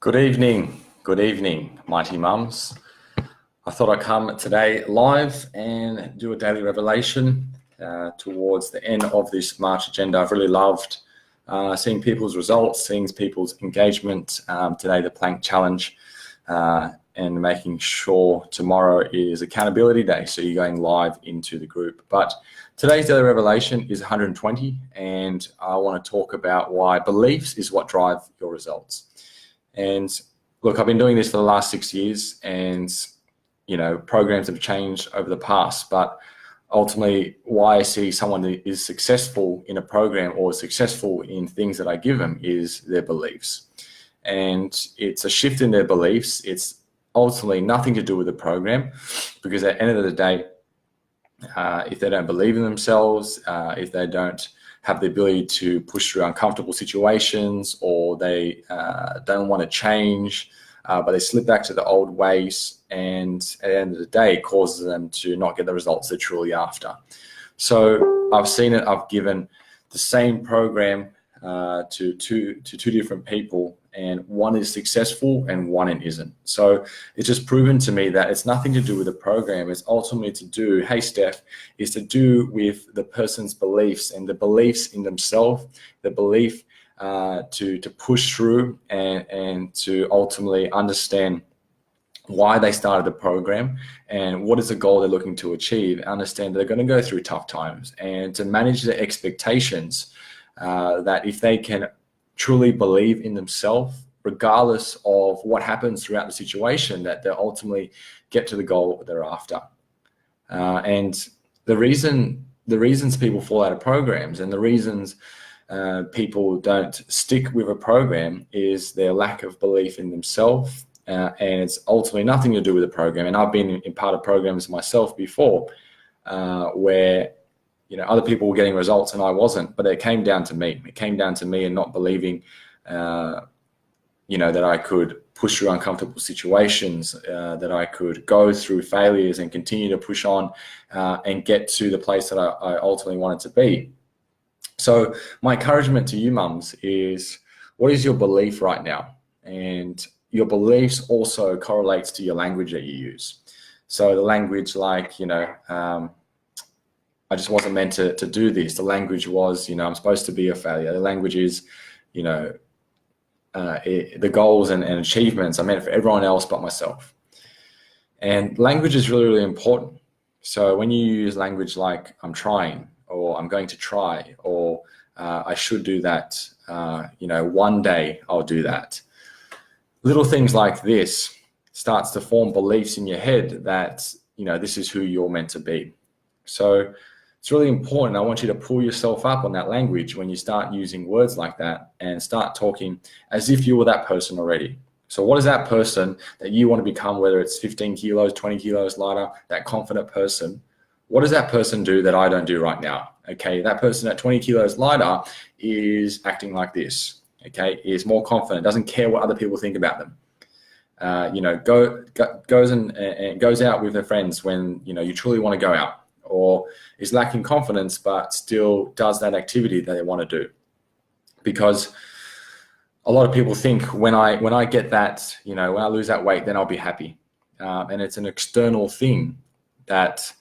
Good evening, mighty mums. I thought I'd come today live and do a daily revelation towards the end of this March agenda. I've really loved seeing people's results, seeing people's engagement. Today, the Plank Challenge, and making sure tomorrow is accountability day. So you're going live into the group. But today's daily revelation is 120, and I want to talk about why beliefs is what drive your results. And look, I've been doing this for the last 6 years, and programs have changed over the past, but ultimately why I see someone that is successful in a program or successful in things that I give them is their beliefs. And it's a shift in their beliefs. It's ultimately nothing to do with the program, because at the end of the day, if they don't believe in themselves, if they don't have the ability to push through uncomfortable situations, or they don't want to change, but they slip back to the old ways, and at the end of the day, it causes them to not get the results they're truly after. So I've seen it. I've given the same program to two different people, and one is successful and one isn't. So it's just proven to me that it's nothing to do with the program. It's ultimately to do, hey Steph, is to do with the person's beliefs and the beliefs in themselves, the belief to push through and to ultimately understand why they started the program and what is the goal they're looking to achieve. Understand that they're going to go through tough times, and to manage their expectations, that if they can truly believe in themselves, regardless of what happens throughout the situation, that they'll ultimately get to the goal they're after. And the reasons people fall out of programs, and the reasons people don't stick with a program, is their lack of belief in themselves. And it's ultimately nothing to do with the program. And I've been in part of programs myself before, where other people were getting results and I wasn't, but it came down to me. It came down to me and not believing, that I could push through uncomfortable situations, that I could go through failures and continue to push on and get to the place that I ultimately wanted to be. So my encouragement to you mums is, what is your belief right now? And your beliefs also correlates to your language that you use. So the language, like, I just wasn't meant to do this. The language was, I'm supposed to be a failure. The language is, the goals and achievements are meant for everyone else but myself. And language is really, really important. So when you use language like I'm trying, or I'm going to try, or I should do that, one day I'll do that. Little things like this starts to form beliefs in your head that, this is who you're meant to be. So it's really important. I want you to pull yourself up on that language when you start using words like that, and start talking as if you were that person already. So what is that person that you want to become, whether it's 15 kilos, 20 kilos lighter, that confident person? What does that person do that I don't do right now? Okay, that person at 20 kilos lighter is acting like this, okay, is more confident, doesn't care what other people think about them. Goes out with their friends when, you truly want to go out, or is lacking confidence but still does that activity that they want to do. Because a lot of people think when I get that, when I lose that weight, then I'll be happy. And it's an external thing that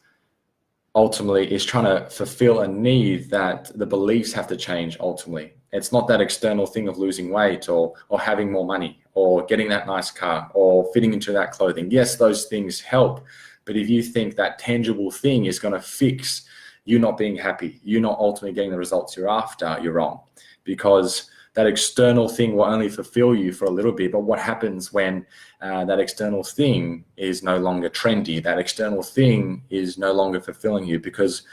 ultimately is trying to fulfill a need that the beliefs have to change ultimately. It's not that external thing of losing weight or having more money or getting that nice car or fitting into that clothing. Yes, those things help. But if you think that tangible thing is going to fix you not being happy, you not ultimately getting the results you're after, you're wrong. Because that external thing will only fulfill you for a little bit. But what happens when that external thing is no longer trendy? That external thing is no longer fulfilling you. Because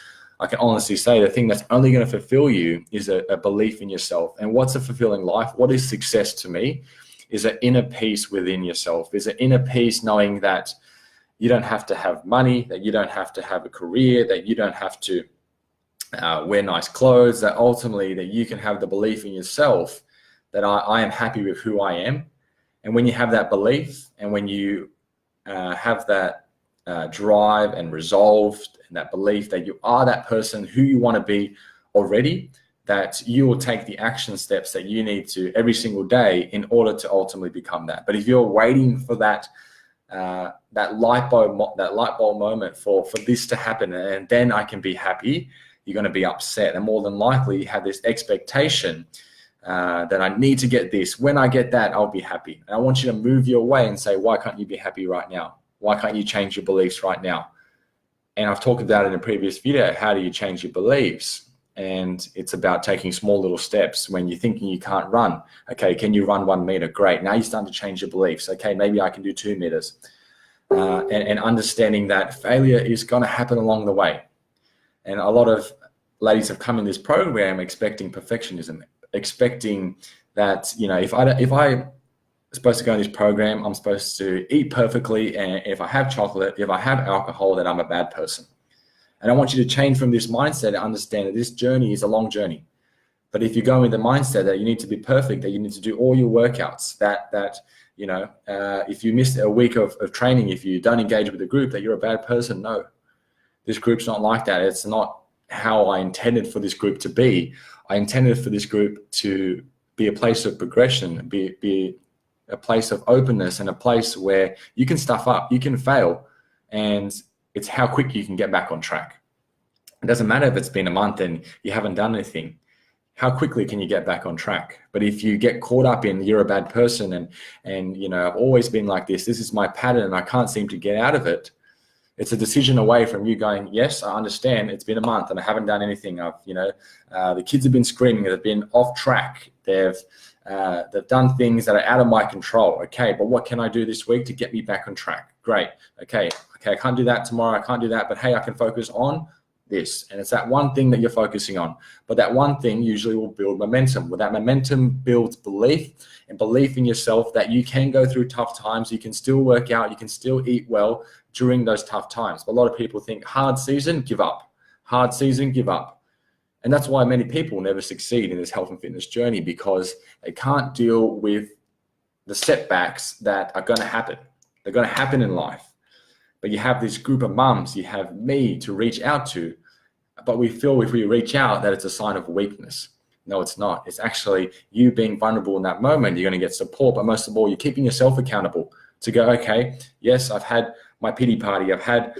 I can honestly say the thing that's only going to fulfill you is a belief in yourself. And what's a fulfilling life? What is success to me? Is an inner peace within yourself. Is an inner peace knowing that you don't have to have money, that you don't have to have a career, that you don't have to wear nice clothes, that ultimately that you can have the belief in yourself that I am happy with who I am. And when you have that belief, and when you have that drive and resolve, and that belief that you are that person who you want to be already, that you will take the action steps that you need to every single day in order to ultimately become that. But if you're waiting for that light bulb moment for this to happen, and then I can be happy, you're going to be upset. And more than likely you have this expectation that I need to get this. When I get that, I'll be happy. And I want you to move your way and say, why can't you be happy right now? Why can't you change your beliefs right now? And I've talked about it in a previous video. How do you change your beliefs? And it's about taking small little steps. When you're thinking you can't run, okay, can you run 1 meter? Great. Now you're starting to change your beliefs. Okay, maybe I can do 2 meters. And understanding that failure is going to happen along the way. And a lot of ladies have come in this program expecting perfectionism, expecting that, you know, if I'm supposed to go in this program, I'm supposed to eat perfectly, and if I have chocolate, if I have alcohol, then I'm a bad person. And I want you to change from this mindset and understand that this journey is a long journey. But if you go in the mindset that you need to be perfect, that you need to do all your workouts, that you know, if you missed a week of training, if you don't engage with the group, that you're a bad person. No, this group's not like that. It's not how I intended for this group to be. I intended for this group to be a place of progression, be a place of openness, and a place where you can stuff up, you can fail, and it's how quick you can get back on track. It doesn't matter if it's been a month and you haven't done anything. How quickly can you get back on track? But if you get caught up in you're a bad person and you know, I've always been like this is my pattern and I can't seem to get out of it, it's a decision away from you going, yes, I understand it's been a month and I haven't done anything. I've, you know, the kids have been screaming, they've been off track, they've done things that are out of my control. Okay, but what can I do this week to get me back on track? Great. Okay, I can't do that tomorrow. I can't do that, but hey, I can focus on this. And it's that one thing that you're focusing on. But that one thing usually will build momentum. Well, that momentum builds belief, and belief in yourself that you can go through tough times. You can still work out. You can still eat well during those tough times. But a lot of people think hard season, give up. Hard season, give up. And that's why many people never succeed in this health and fitness journey, because they can't deal with the setbacks that are going to happen. They're going to happen in life. But you have this group of mums, you have me to reach out to, but we feel if we reach out that it's a sign of weakness. No, it's not. It's actually you being vulnerable in that moment. You're going to get support, but most of all, you're keeping yourself accountable to go, okay, yes, I've had my pity party. I've had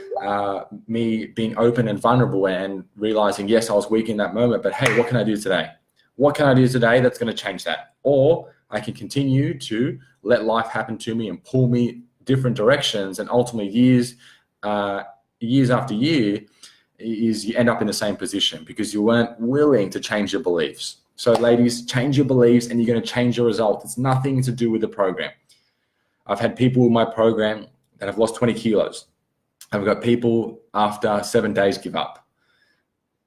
me being open and vulnerable and realizing, yes, I was weak in that moment, but hey, what can I do today? What can I do today that's going to change that? Or I can continue to let life happen to me and pull me different directions, and ultimately years after year is you end up in the same position because you weren't willing to change your beliefs. So ladies, change your beliefs and you're going to change your result. It's nothing to do with the program. I've had people in my program that have lost 20 kilos. I've got people after 7 days give up.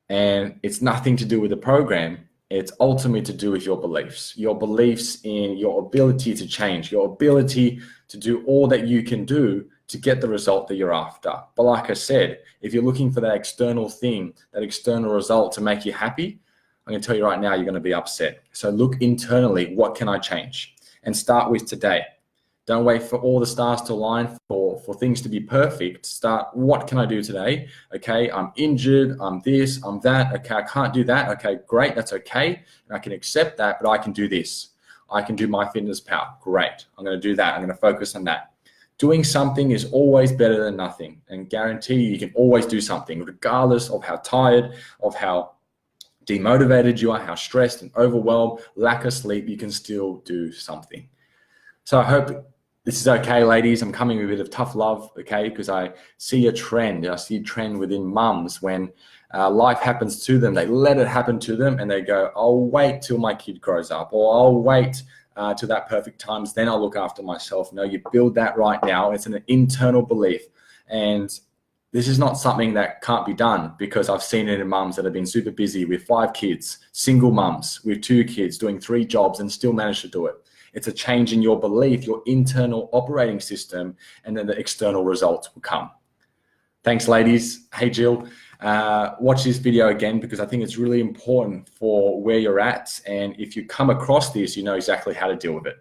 And it's nothing to do with the program. It's ultimately to do with your beliefs in your ability to change, your ability to do all that you can do to get the result that you're after. But like I said, if you're looking for that external thing, that external result to make you happy, I'm going to tell you right now, you're going to be upset. So look internally, what can I change? And start with today. Don't wait for all the stars to align for things to be perfect. Start, what can I do today? Okay, I'm injured, I'm this, I'm that. Okay, I can't do that. Okay, great, that's okay. And I can accept that, but I can do this. I can do MyFitnessPal. Great, I'm going to do that. I'm going to focus on that. Doing something is always better than nothing, and guarantee you can always do something, regardless of how tired, of how demotivated you are, how stressed and overwhelmed, lack of sleep, you can still do something. So I hope this is okay, ladies. I'm coming with a bit of tough love, okay, because I see a trend. I see a trend within mums when life happens to them. They let it happen to them and they go, I'll wait till my kid grows up, or I'll wait till that perfect times, then I'll look after myself. No, you build that right now. It's an internal belief. And this is not something that can't be done, because I've seen it in mums that have been super busy with 5 kids, single mums with 2 kids, doing 3 jobs and still manage to do it. It's a change in your belief, your internal operating system, and then the external results will come. Thanks, ladies. Hey, Jill, watch this video again, because I think it's really important for where you're at. And if you come across this, you know exactly how to deal with it.